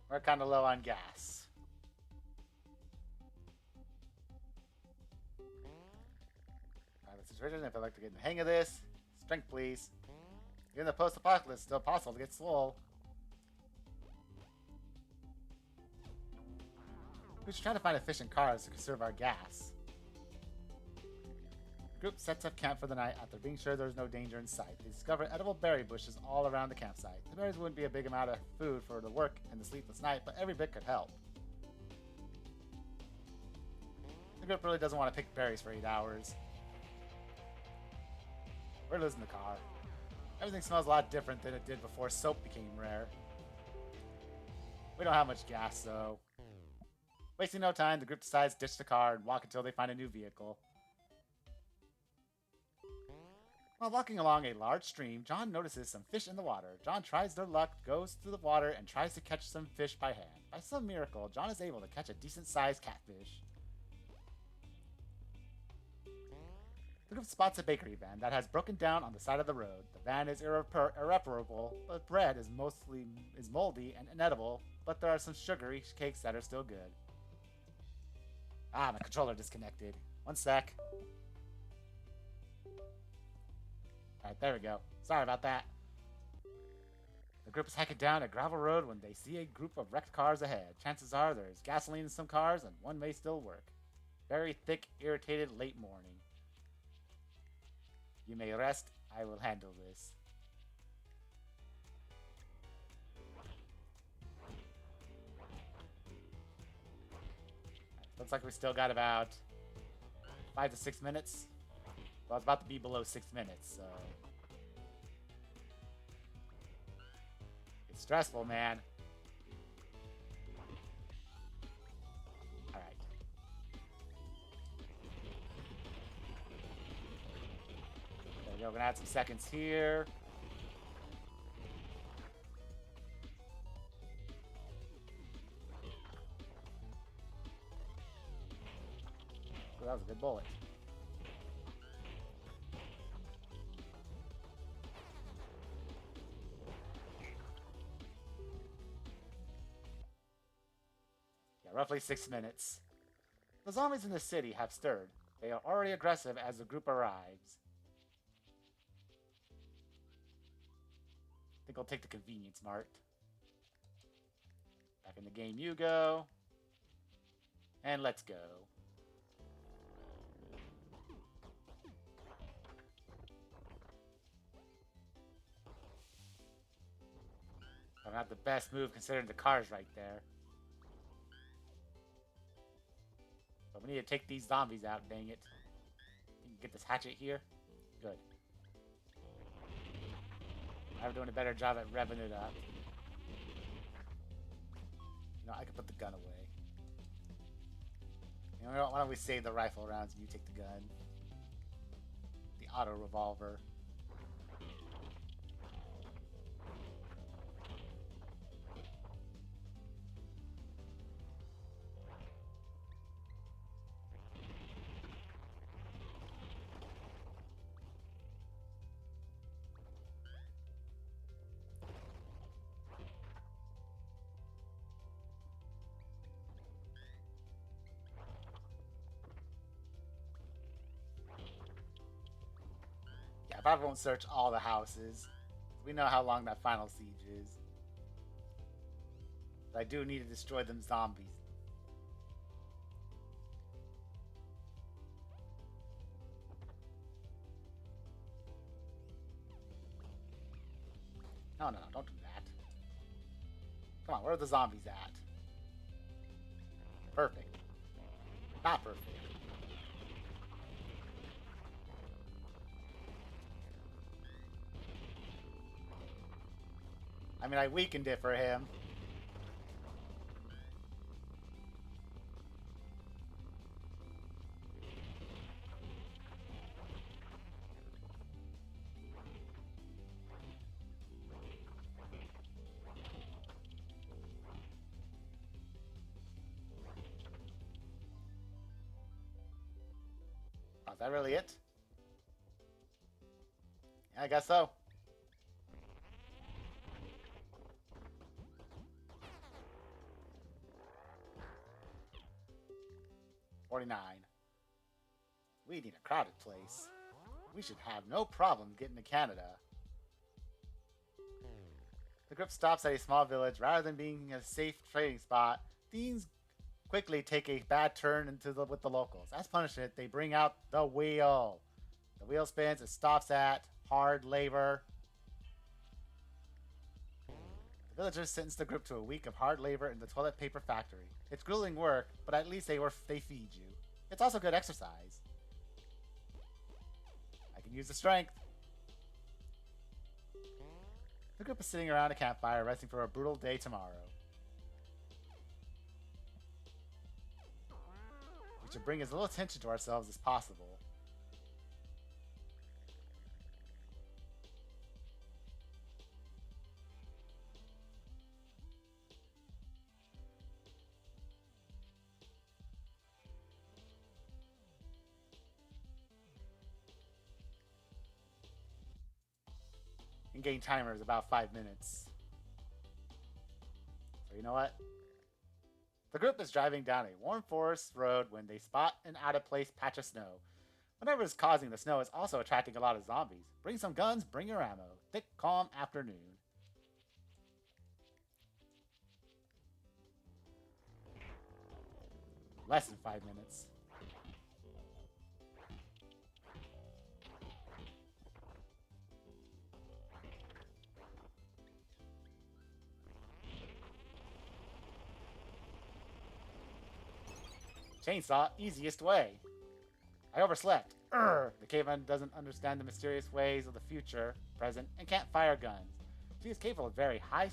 We're kind of low on gas. Alright, the situation, if I'd like to get in the hang of this, strength please. Even the post-apocalypse, it's still possible to get swole. We should try to find efficient cars to conserve our gas. The group sets up camp for the night after being sure there's no danger in sight. They discover edible berry bushes all around the campsite. The berries wouldn't be a big amount of food for the work and the sleepless night, but every bit could help. The group really doesn't want to pick berries for 8 hours. We're losing the car. Everything smells a lot different than it did before soap became rare. We don't have much gas, though. Wasting no time, the group decides to ditch the car and walk until they find a new vehicle. While walking along a large stream, John notices some fish in the water. John tries their luck, goes to the water, and tries to catch some fish by hand. By some miracle, John is able to catch a decent-sized catfish. The group spots a bakery van that has broken down on the side of the road. The van is irreparable, but bread is moldy and inedible, but there are some sugary cakes that are still good. Ah, my controller disconnected. One sec. Alright, there we go. Sorry about that. The group is hiking down a gravel road when they see a group of wrecked cars ahead. Chances are there's gasoline in some cars and one may still work. Very thick, irritated late morning. You may rest. I will handle this. Looks like we still got about 5 to 6 minutes. Well, it's about to be below 6 minutes, so... It's stressful, man. Alright. There we go, we're gonna add some seconds here. Oh, that was a good bullet. Yeah, roughly 6 minutes. The zombies in the city have stirred. They are already aggressive as the group arrives. I think I'll take the convenience mart. Back in the game you go. And let's go. Not the best move considering the car's right there. But we need to take these zombies out, dang it. You can get this hatchet here. Good. I'm doing a better job at revving it up. You know, I can put the gun away. You know, why don't we save the rifle rounds and you take the gun? The auto revolver. Yeah, I probably won't search all the houses. We know how long that final siege is. But I do need to destroy them zombies. No, no, no, don't do that. Come on, where are the zombies at? Perfect. Not perfect. I mean, I weakened it for him. Oh, is that really it? Yeah, I guess so. 49. We need a crowded place. We should have no problem getting to Canada. The group stops at a small village. Rather than being a safe trading spot, things quickly take a bad turn with the locals. As punishment, they bring out the wheel. The wheel spins. It stops at hard labor. The villagers sentence the group to a week of hard labor in the toilet paper factory. It's grueling work, but at least they feed you. It's also good exercise. I can use the strength. The group is sitting around a campfire, resting for a brutal day tomorrow. We should bring as little attention to ourselves as possible. In-game timer is about 5 minutes. So you know what? The group is driving down a warm forest road when they spot an out-of-place patch of snow. Whatever is causing the snow is also attracting a lot of zombies. Bring some guns, bring your ammo. Thick, calm afternoon. Less than 5 minutes. Chainsaw, easiest way. I overslept. The caveman doesn't understand the mysterious ways of the future, present, and can't fire guns. She is capable of very high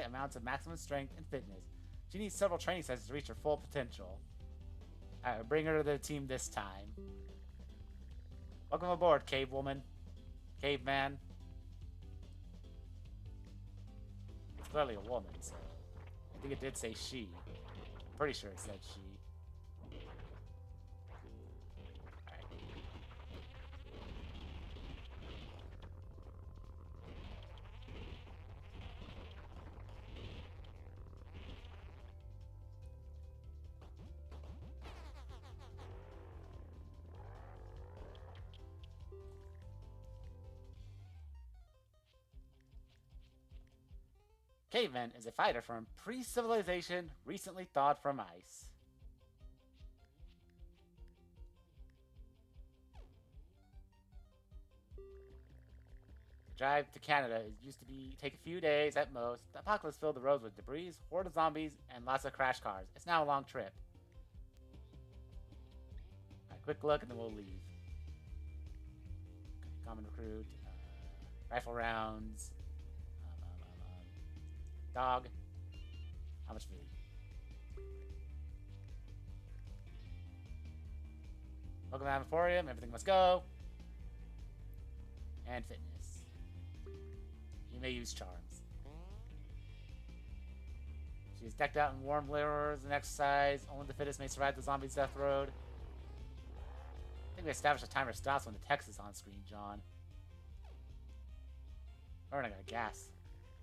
amounts of maximum strength and fitness. She needs several training sessions to reach her full potential. Bring her to the team this time. Welcome aboard, cave woman. Caveman. It's clearly a woman, so I think it did say she. I'm pretty sure it said she. Caveman is a fighter from pre-civilization, recently thawed from ice. The drive to Canada used to take a few days at most. The apocalypse filled the roads with debris, horde of zombies, and lots of crash cars. It's now a long trip. Alright, quick look and then we'll leave. Common recruit, rifle rounds. Dog. How much food? Welcome to Emporium. Everything must go. And fitness. You may use charms. She is decked out in warm layers and exercise. Only the fittest may survive the zombie's death road. I think we established a timer stops when the text is on screen, John. We're running out of gas.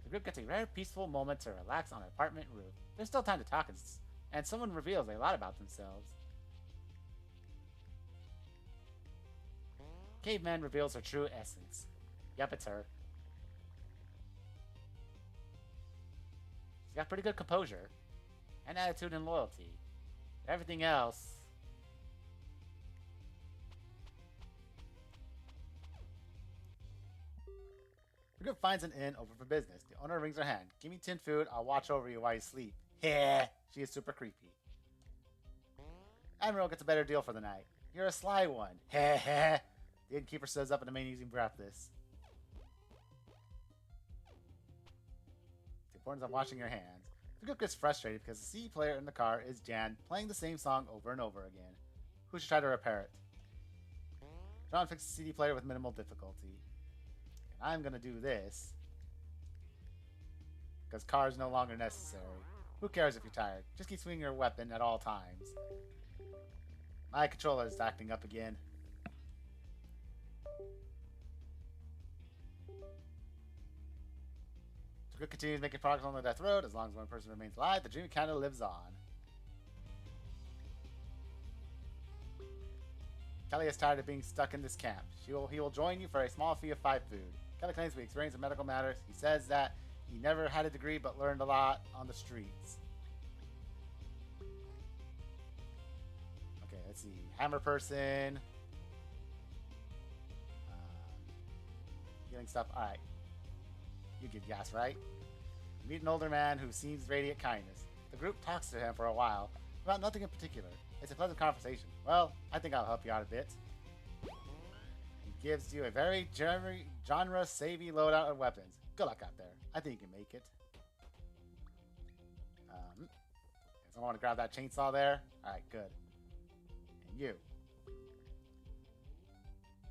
The group gets a rare, peaceful moment to relax on an apartment roof. There's still time to talk, and someone reveals a lot about themselves. Caveman reveals her true essence. Yep, it's her. She's got pretty good composure, and attitude and loyalty. Everything else... The group finds an inn open for business. The owner wrings her hand. Give me 10 food, I'll watch over you while you sleep. Heh, she is super creepy. Admiral gets a better deal for the night. You're a sly one. Heh heh. The innkeeper shows up in the main using breathless. The importance of washing your hands. The group gets frustrated because the CD player in the car is Jan, playing the same song over and over again. Who should try to repair it? John fixes the CD player with minimal difficulty. I'm gonna do this because car's no longer necessary. Who cares if you're tired? Just keep swinging your weapon at all times. My controller is acting up again. The group continues making progress on the death road. As long as one person remains alive, the dream of Canada lives on. Kelly is tired of being stuck in this camp. He will join you for a small fee of 5 food. Kelly claims to be experienced in medical matters. He says that he never had a degree but learned a lot on the streets. Okay, let's see. Hammer person. Healing stuff. Alright. You give gas, right? You meet an older man who seems radiant kindness. The group talks to him for a while about nothing in particular. It's a pleasant conversation. Well, I think I'll help you out a bit. He gives you a very genre-savvy loadout of weapons. Good luck out there. I think you can make it. Someone want to grab that chainsaw there? Alright, good. And you.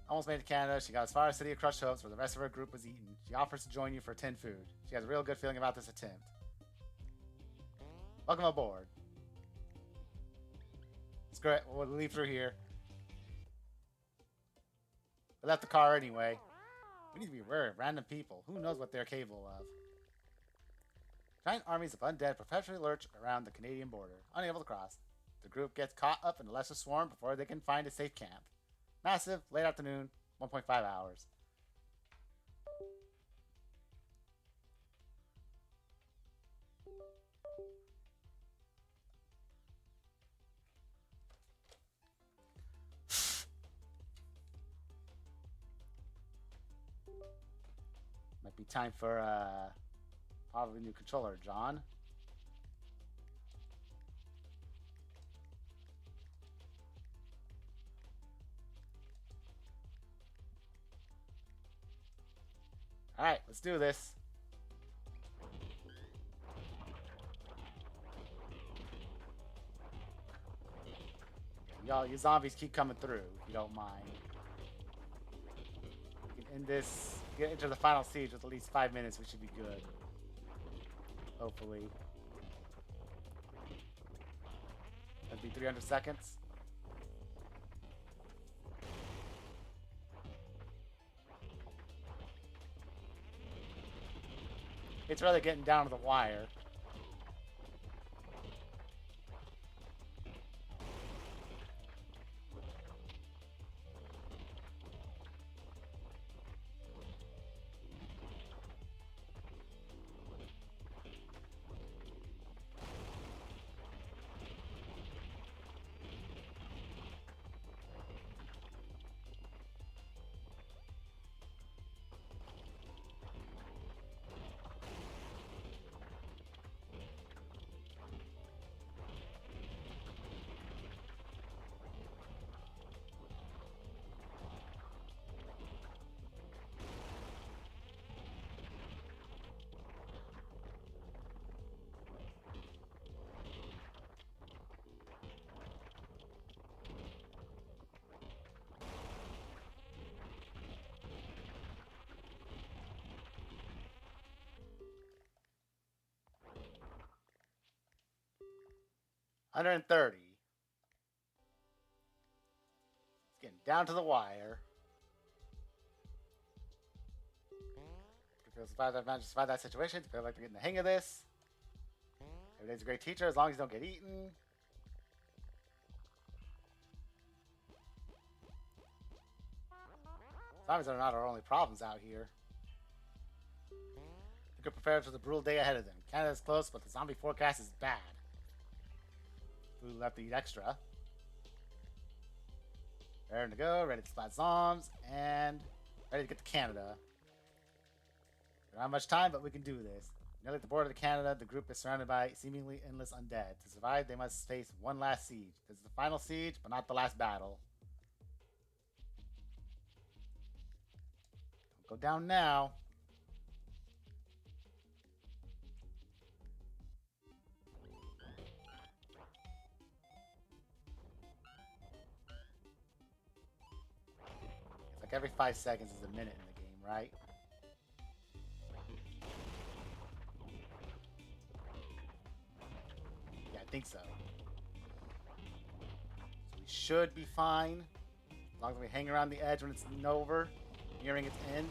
Almost made it to Canada. She got as far as City of Crushed Hopes, where the rest of her group was eaten. She offers to join you for 10 food. She has a real good feeling about this attempt. Welcome aboard. It's great. We'll leave through here. We left the car anyway. We need to be aware of random people. Who knows what they're capable of? Giant armies of undead perpetually lurch around the Canadian border, unable to cross. The group gets caught up in a lesser swarm before they can find a safe camp. Massive, late afternoon, 1.5 hours. Might be time for probably a new controller, John. Alright, let's do this. Y'all, you zombies keep coming through, if you don't mind. We can end this, get into the final siege with at least 5 minutes, we should be good. Hopefully. That'd be 300 seconds. It's really getting down to the wire. $130. It's getting down to the wire. If you'll survive that, manage to survive that situation, if you feel like they're getting the hang of this. Every day's a great teacher as long as you don't get eaten. Zombies are not our only problems out here. We could prepare for the brutal day ahead of them. Canada's close, but the zombie forecast is bad. Food left to eat extra. Ready to go, ready to spot zombies, and ready to get to Canada. We don't have much time, but we can do this. Nearly at the border of Canada, the group is surrounded by seemingly endless undead. To survive, they must face one last siege. This is the final siege, but not the last battle. Don't go down now. It's like every 5 seconds is a minute in the game, right? Yeah, I think so. So we should be fine. As long as we hang around the edge when it's over, nearing its end.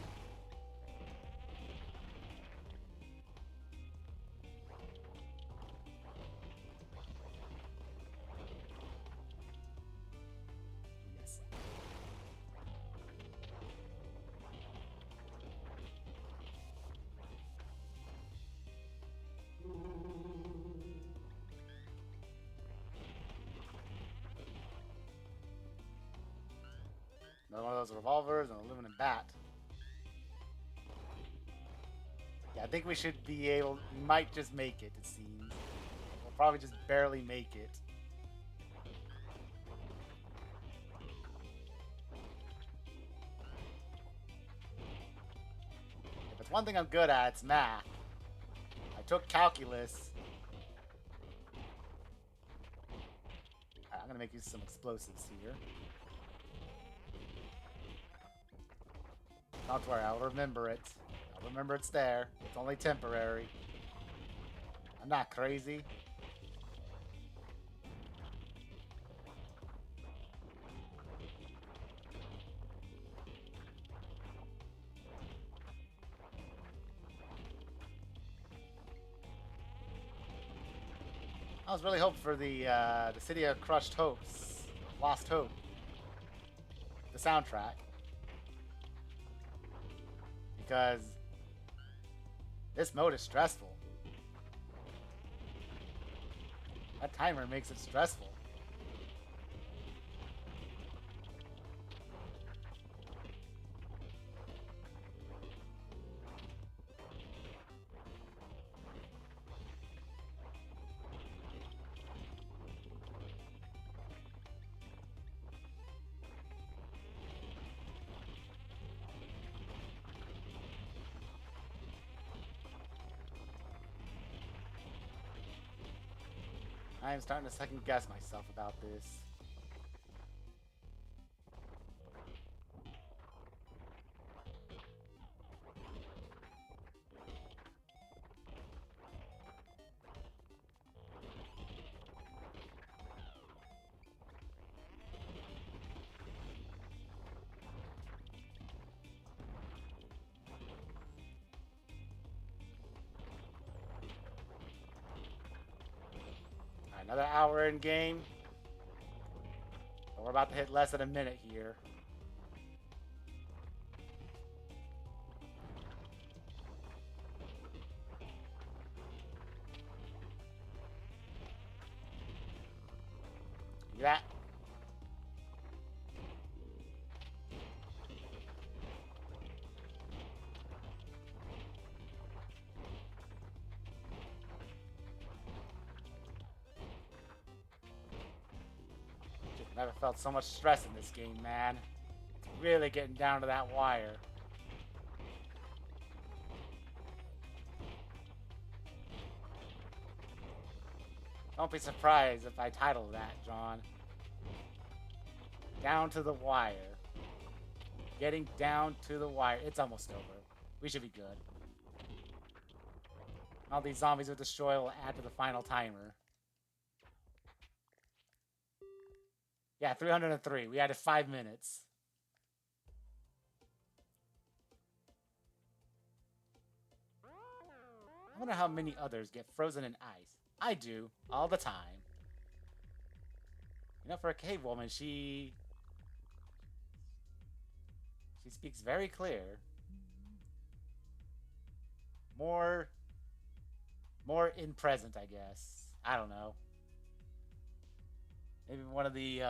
Yes. Another one of those revolvers, an aluminum bat. Yeah, I think we should be able. We might just make it. It seems. We'll probably just barely make it. If it's one thing I'm good at, it's math. I took calculus. Right, I'm gonna make use of some explosives here. Don't worry, I'll remember it. I'll remember it's there. It's only temporary. I'm not crazy. I was really hoping for the City of Crushed Hopes, Lost Hope, the soundtrack, because this mode is stressful. That timer makes it stressful. I am starting to second guess myself about this. Alright, another hour in game. But we're about to hit less than a minute here. That. Never felt so much stress in this game, man. It's really getting down to that wire. Don't be surprised if I title that, John. Down to the wire. Getting down to the wire. It's almost over. We should be good. All these zombies with destroy will add to the final timer. Yeah, 303. We added 5 minutes. I wonder how many others get frozen in ice. I do, all the time. You know, for a cave woman, she speaks very clear. More in present, I guess. I don't know. Maybe one of the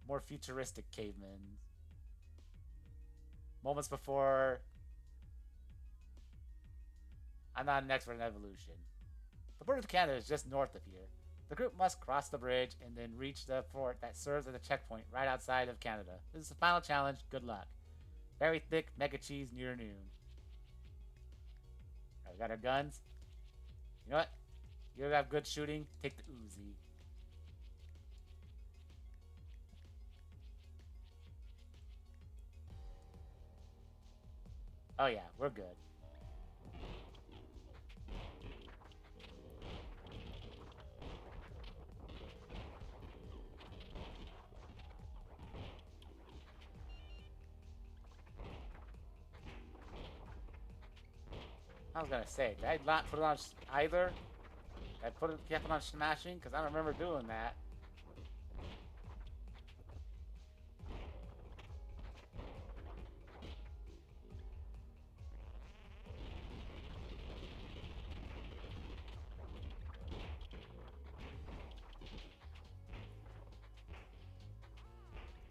more futuristic cavemen. Moments before. I'm not an expert in evolution. The border of Canada is just north of here. The group must cross the bridge and then reach the fort that serves as a checkpoint right outside of Canada. This is the final challenge. Good luck. Very thick mega cheese near noon. Alright, we got our guns. You know what? You have good shooting. Take the Uzi. Oh yeah, we're good. I was gonna say, did I not put it on either? Did I kept it on smashing? Because I don't remember doing that.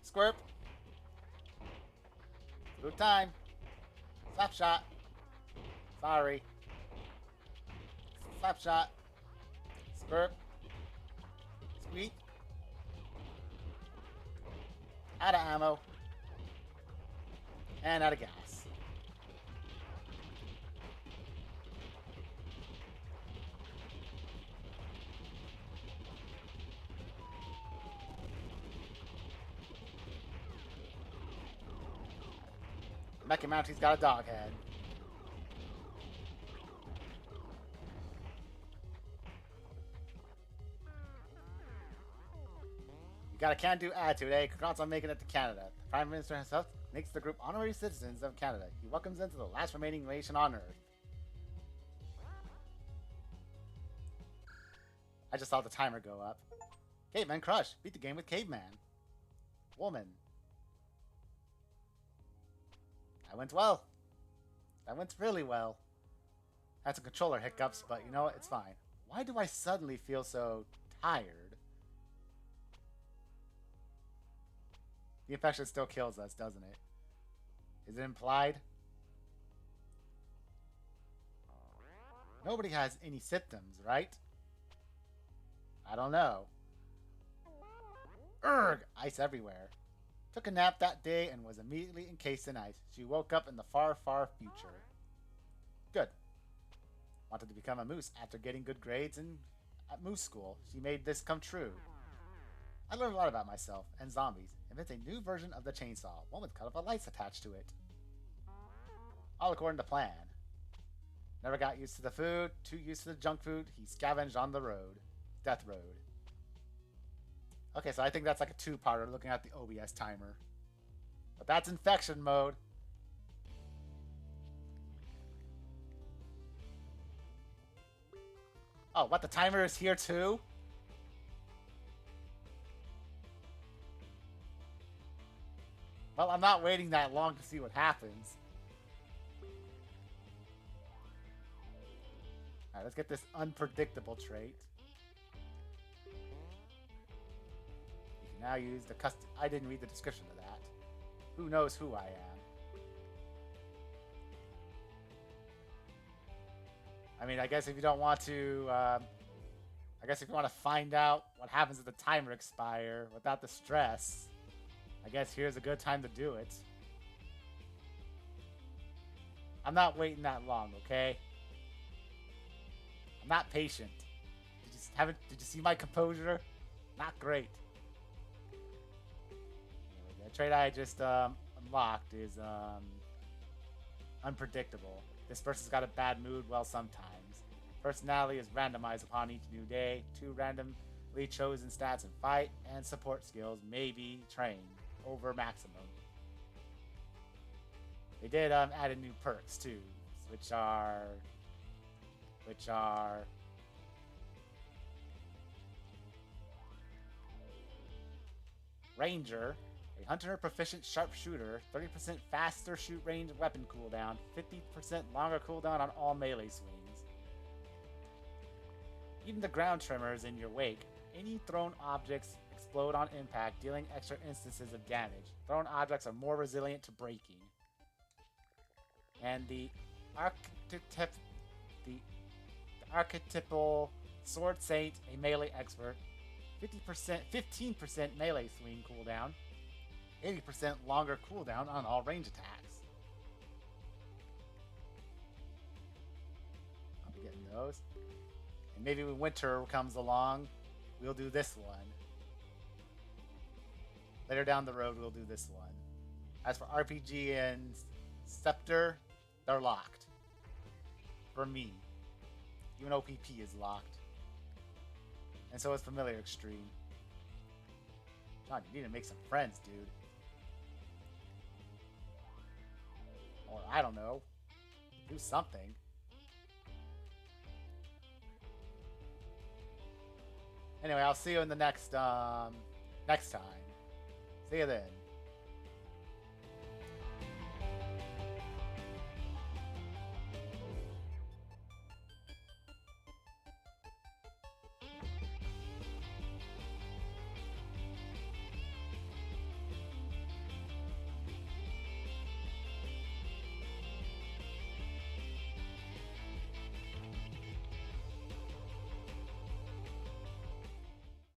Squirt. Group time. Slap shot. Sorry. Slap shot. Spurt. Squeak. Out of ammo. And out of gas. Mecha Mounty's got a dog head. You got a can-do attitude, eh? Congrats on making it to Canada. The Prime Minister himself makes the group honorary citizens of Canada. He welcomes them to the last remaining nation on Earth. I just saw the timer go up. Caveman Crush. Beat the game with Caveman. Woman. That went well. That went really well. Had some controller hiccups, but you know what? It's fine. Why do I suddenly feel so tired? The infection still kills us, doesn't it? Is it implied? Nobody has any symptoms, right? I don't know. Urgh! Ice everywhere. Took a nap that day and was immediately encased in ice. She woke up in the far, far future. Good. Wanted to become a moose after getting good grades at moose school. She made this come true. I learned a lot about myself and zombies. Invent a new version of the chainsaw, one with colorful lights attached to it. All according to plan. Never got used to the food, too used to the junk food. He scavenged on the road. Death Road. Okay, so I think that's like a two-parter looking at the OBS timer. But that's infection mode. Oh, what? The timer is here too? Well, I'm not waiting that long to see what happens. Alright, let's get this unpredictable trait. You can now use the custom... I didn't read the description of that. Who knows who I am? I mean, I guess if you don't want to... I guess if you want to find out what happens if the timer expire without the stress... I guess here's a good time to do it. I'm not waiting that long, okay? I'm not patient. Did you see my composure? Not great. The trait I just unlocked is unpredictable. This person's got a bad mood, well, sometimes. Personality is randomized upon each new day. 2 randomly chosen stats in fight, and support skills may be trained over maximum. They did add in new perks too, which are Ranger, a hunter proficient sharpshooter, 30% faster shoot range weapon cooldown, 50% longer cooldown on all melee swings. Even the ground tremors in your wake. Any thrown objects explode on impact, dealing extra instances of damage. Thrown objects are more resilient to breaking. And the archetypal Sword Saint, a melee expert, 15% melee swing cooldown, 80% longer cooldown on all range attacks. I'll be getting those. And maybe when winter comes along, we'll do this one. Later down the road, we'll do this one. As for RPG and Scepter, they're locked. For me. Even OPP is locked. And so is Familiar Extreme. John, you need to make some friends, dude. Or, I don't know. Do something. Anyway, I'll see you in the next time. See you then.